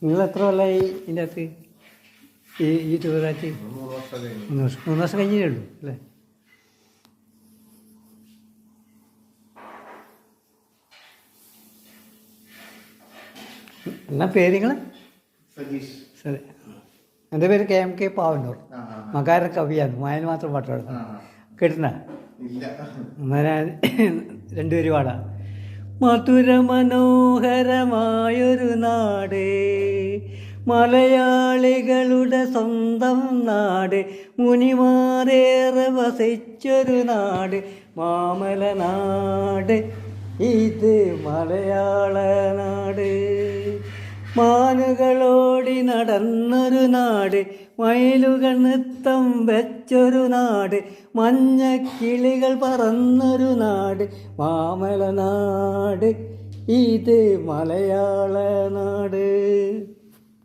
നിങ്ങൾ എത്ര കൊല്ലമായി ഇതിൻ്റെ അകത്ത് ഈ യൂട്യൂബറായിട്ട്? 3 വർഷം കഴിഞ്ഞേ ഉള്ളൂ അല്ലേ? എന്നാ പേര് നിങ്ങൾ? ശരി. എൻ്റെ പേര് KMK പാവന്നൂർ. മകാര കവിയാണ്. മായൽ മാത്രം പാട്ട് പാടുന്നു. കേട്ടിട്ടുണ്ട? എന്നാൽ രണ്ടുപേരും പാടാം. മധുര മനോഹരമായൊരു നാട്, മലയാളികളുടെ സ്വന്തം നാട്, മുനിമാരേറെ വസിച്ചൊരു നാട്, മാമല നാട്, ഇത് മലയാള നാട്. മാനുകളോടി നടന്നൊരു നാട്, മയിലുകൾ നൃത്തം വെച്ചൊരു നാട്, മഞ്ഞക്കിളികൾ പറന്നൊരു നാട്, മാമല നാട്, ഇത് മലയാള നാട്.